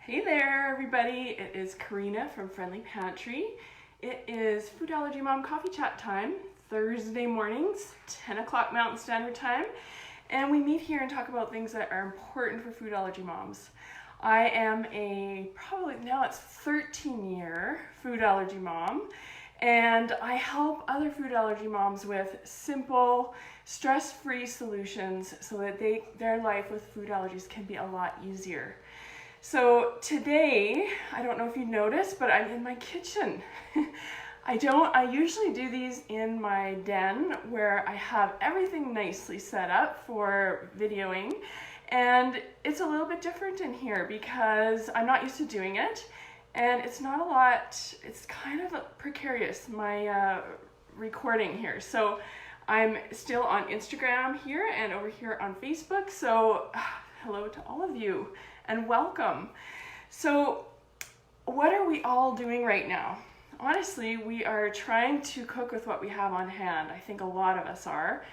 Hey there, everybody. It is Karina from Friendly Pantry. It is Food Allergy Mom Coffee Chat time, Thursday mornings, 10 o'clock Mountain Standard Time. And we meet here and talk about things that are important for food allergy moms. I am probably now it's 13-year food allergy mom, and I help other food allergy moms with simple, stress-free solutions so that their life with food allergies can be a lot easier. So today, I don't know if you noticed, but I'm in my kitchen. I usually do these in my den where I have everything nicely set up for videoing, and it's a little bit different in here because I'm not used to doing it, and it's not a lot, it's kind of precarious, my recording here. So I'm still on Instagram here and over here on Facebook, so hello to all of you and welcome. So what are we all doing right now? Honestly, we are trying to cook with what we have on hand. I think a lot of us are.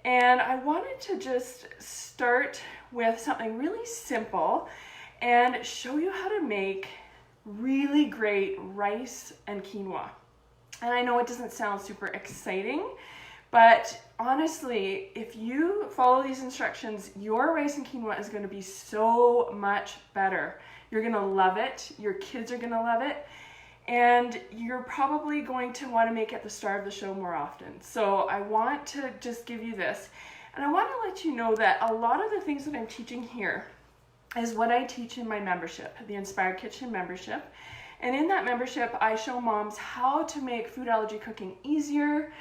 And I wanted to just start with something really simple and show you how to make really great rice and quinoa. And I know it doesn't sound super exciting, but honestly, if you follow these instructions, your rice and quinoa is going to be so much better. You're going to love it. Your kids are going to love it. And you're probably going to want to make it the star of the show more often. So I want to just give you this. And I want to let you know that a lot of the things that I'm teaching here is what I teach in my membership, the Inspired Kitchen membership. And in that membership, I show moms how to make food allergy cooking easier,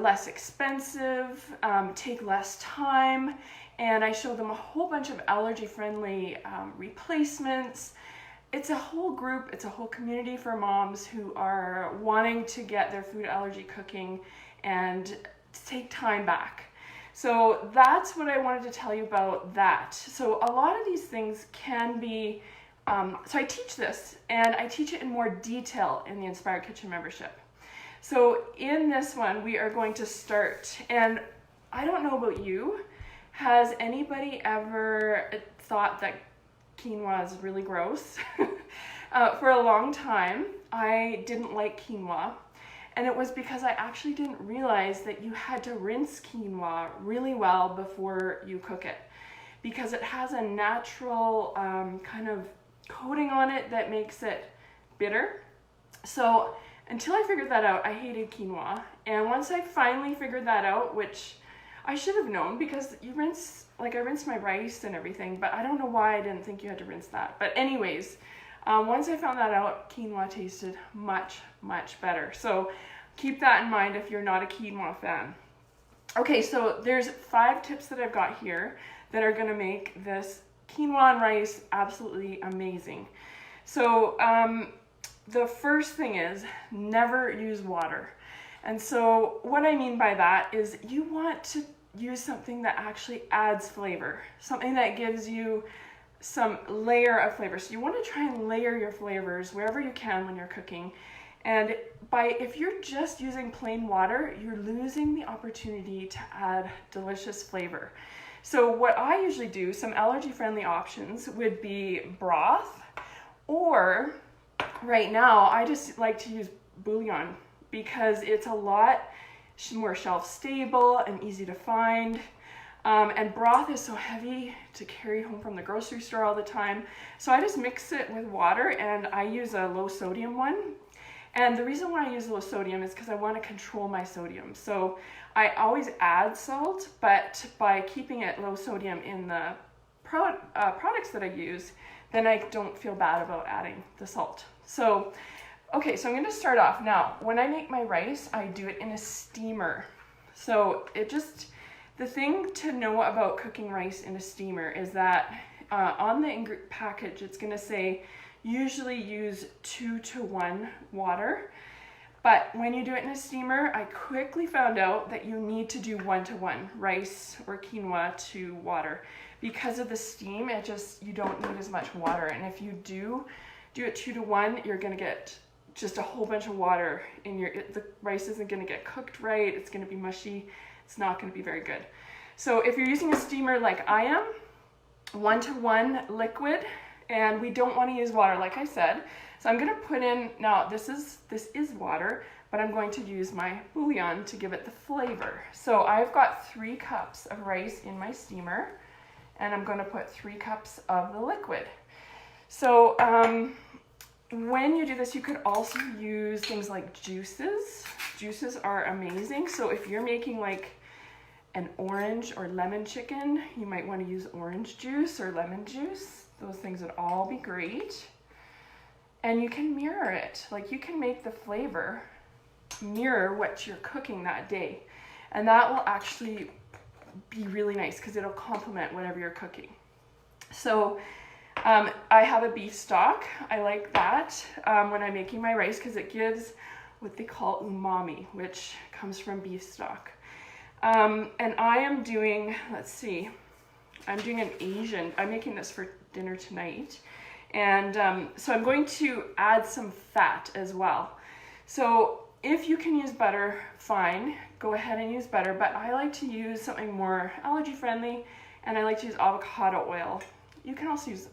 less expensive, take less time, and I show them a whole bunch of allergy-friendly replacements. It's a whole group, it's a whole community for moms who are wanting to get their food allergy cooking and take time back. So that's what I wanted to tell you about that. So a lot of these things can be, so I teach this, and I teach it in more detail in the Inspired Kitchen membership. So in this one, we are going to start, and I don't know about you, has anybody ever thought that quinoa is really gross? For a long time, I didn't like quinoa, and it was because I actually didn't realize that you had to rinse quinoa really well before you cook it, because it has a natural kind of coating on it that makes it bitter. So until I figured that out, I hated quinoa. And once I finally figured that out, which I should have known because you rinse, like I rinsed my rice and everything, but I don't know why I didn't think you had to rinse that. But anyways, once I found that out, quinoa tasted much, much better. So keep that in mind if you're not a quinoa fan. Okay, so there's 5 tips that I've got here that are gonna make this quinoa and rice absolutely amazing. So, the first thing is never use water. And so what I mean by that is you want to use something that actually adds flavor, something that gives you some layer of flavor. So you want to try and layer your flavors wherever you can when you're cooking. And if you're just using plain water, you're losing the opportunity to add delicious flavor. So what I usually do, some allergy-friendly options would be broth, or right now, I just like to use bouillon because it's a lot more shelf-stable and easy to find. And broth is so heavy to carry home from the grocery store all the time. So I just mix it with water, and I use a low sodium one. And the reason why I use low sodium is because I want to control my sodium. So I always add salt, but by keeping it low sodium in the products that I use, then I don't feel bad about adding the salt. So, okay, so I'm going to start off. Now, when I make my rice, I do it in a steamer. So the thing to know about cooking rice in a steamer is that on the package, it's going to say usually use 2-to-1 water. But when you do it in a steamer, I quickly found out that you need to do 1-to-1 rice or quinoa to water. Because of the steam, you don't need as much water. And if you do it 2-to-1, you're gonna get just a whole bunch of water in the rice isn't gonna get cooked right, it's gonna be mushy, it's not gonna be very good. So if you're using a steamer like I am, 1-to-1 liquid and we don't want to use water, like I said. So I'm going to put in, now this is water, but I'm going to use my bouillon to give it the flavor. So I've got 3 cups of rice in my steamer, and I'm going to put 3 cups of the liquid. So when you do this, you could also use things like juices. Juices are amazing. So if you're making like an orange or lemon chicken, you might want to use orange juice or lemon juice. Those things would all be great. And you can mirror it. Like you can make the flavor mirror what you're cooking that day. And that will actually be really nice because it'll complement whatever you're cooking. So I have a beef stock. I like that when I'm making my rice because it gives what they call umami, which comes from beef stock. And I am doing, let's see, I'm doing an Asian, I'm making this for dinner tonight. And so I'm going to add some fat as well. So if you can use butter, fine, go ahead and use butter, but I like to use something more allergy friendly, and I like to use avocado oil. You can also use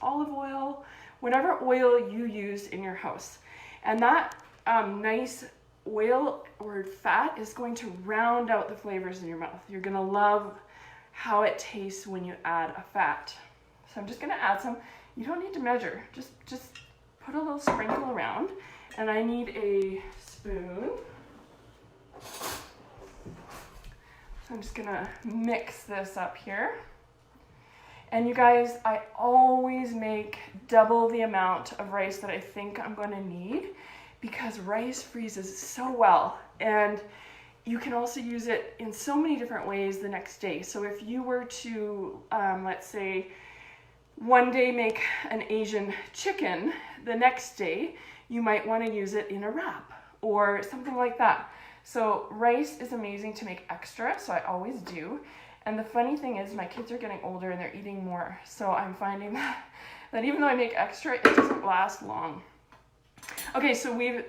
olive oil, whatever oil you use in your house. And that nice oil or fat is going to round out the flavors in your mouth. You're gonna love how it tastes when you add a fat. So I'm just gonna add some. You don't need to measure, just put a little sprinkle around. And I need a spoon. So I'm just gonna mix this up here. And you guys, I always make double the amount of rice that I think I'm gonna need because rice freezes so well. And you can also use it in so many different ways the next day. So if you were to, let's say, one day make an Asian chicken, the next day you might want to use it in a wrap or something like that. So rice is amazing to make extra, so I always do. And the funny thing is my kids are getting older and they're eating more. So I'm finding that even though I make extra, it doesn't last long. Okay, so we've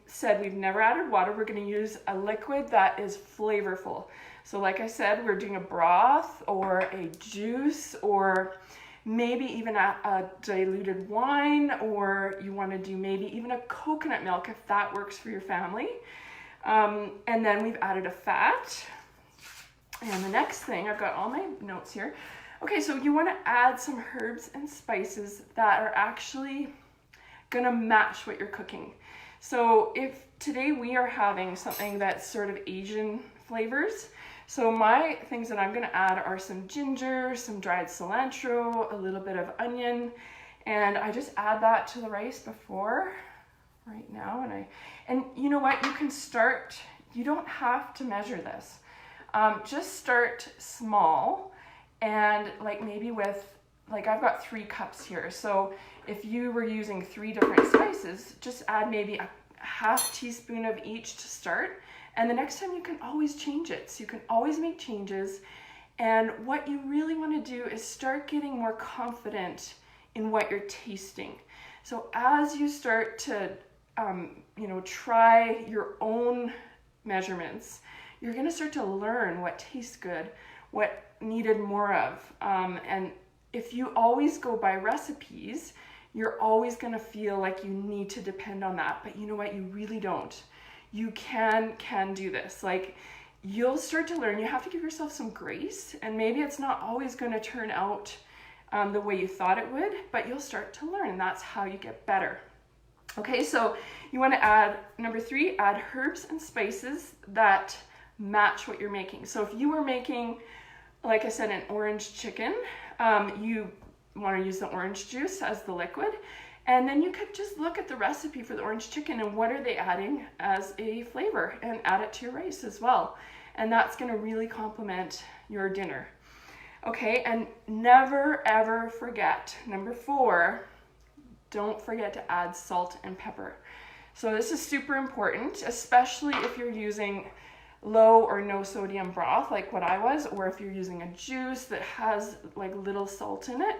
said we've never added water. We're going to use a liquid that is flavorful. So like I said, we're doing a broth or a juice or maybe even a diluted wine, or you want to do maybe even a coconut milk if that works for your family. And then we've added a fat. And the next thing, I've got all my notes here. Okay, so you want to add some herbs and spices that are actually gonna match what you're cooking. So if today we are having something that's sort of Asian flavors, so my things that I'm gonna add are some ginger, some dried cilantro, a little bit of onion, and I just add that to the rice before, right now, and you know what, you can start, you don't have to measure this. Just start small, and like maybe with, like I've got 3 cups here, so if you were using 3 different spices, just add maybe a half teaspoon of each to start, and the next time you can always change it. So you can always make changes, and what you really want to do is start getting more confident in what you're tasting. So as you start to try your own measurements, you're going to start to learn what tastes good, what needed more of, and if you always go by recipes, you're always going to feel like you need to depend on that. But you know what? You really don't. You can do this. Like, you'll start to learn. You have to give yourself some grace. And maybe it's not always going to turn out the way you thought it would, but you'll start to learn. And that's how you get better. Okay, so you want to add, number 3, add herbs and spices that match what you're making. So if you were making, like I said, an orange chicken, you want to use the orange juice as the liquid, and then you could just look at the recipe for the orange chicken and what are they adding as a flavor and add it to your rice as well, and that's going to really complement your dinner. Okay, and never ever forget, number 4, don't forget to add salt and pepper. So this is super important, especially if you're using low or no sodium broth like what I was, or if you're using a juice that has like little salt in it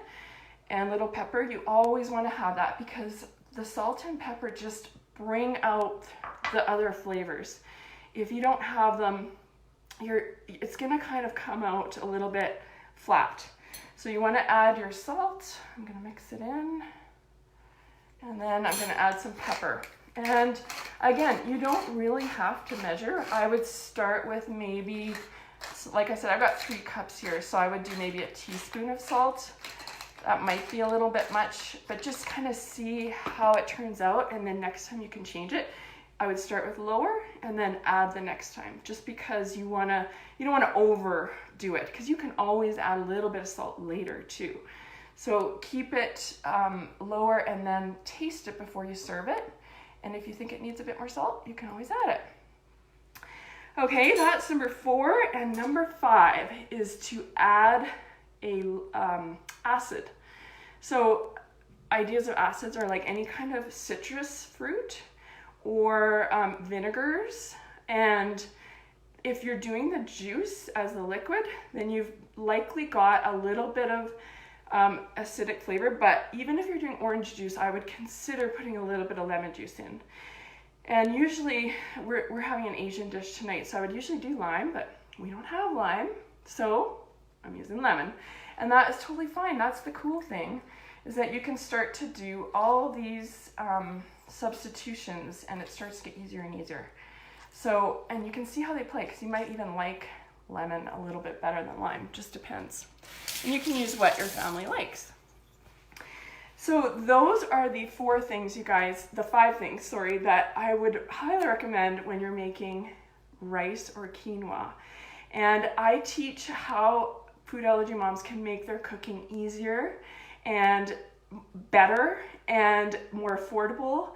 and little pepper. You always want to have that because the salt and pepper just bring out the other flavors. If you don't have them, it's gonna kind of come out a little bit flat. So you want to add your salt. I'm going to mix it in. And then I'm going to add some pepper. And again, you don't really have to measure. I would start with maybe, like I said, I've got 3 cups here, so I would do maybe a teaspoon of salt. That might be a little bit much, but just kind of see how it turns out, and then next time you can change it. I would start with lower and then add the next time, just because you don't want to overdo it, because you can always add a little bit of salt later too. So keep it lower and then taste it before you serve it. And if you think it needs a bit more salt, you can always add it. Okay, that's number 4. And number 5 is to add a acid. So ideas of acids are like any kind of citrus fruit or vinegars. And if you're doing the juice as the liquid, then you've likely got a little bit of acidic flavor, but even if you're doing orange juice, I would consider putting a little bit of lemon juice in. And usually we're having an Asian dish tonight, so I would usually do lime, but we don't have lime, so I'm using lemon. And that is totally fine. That's the cool thing, is that you can start to do all these substitutions, and it starts to get easier and easier. So, and you can see how they play, because you might even like lemon a little bit better than lime, just depends. And you can use what your family likes. So those are the 4 things, you guys, the 5 things, sorry, that I would highly recommend when you're making rice or quinoa. And I teach how food allergy moms can make their cooking easier and better and more affordable.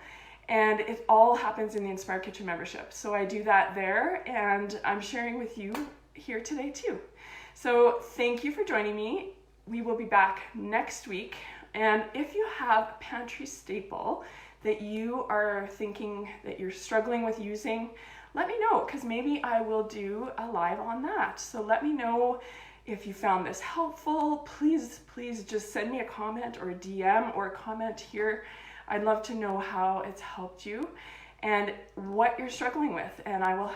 And it all happens in the Inspired Kitchen membership. So I do that there, and I'm sharing with you here today too. So thank you for joining me. We will be back next week. And if you have a pantry staple that you are thinking that you're struggling with using, let me know, because maybe I will do a live on that. So let me know if you found this helpful. Please just send me a comment or a DM or a comment here. I'd love to know how it's helped you and what you're struggling with, and I will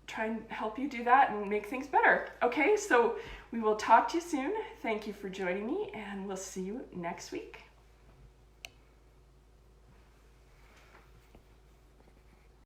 try and help you do that and make things better. Okay, so we will talk to you soon. Thank you for joining me, and we'll see you next week.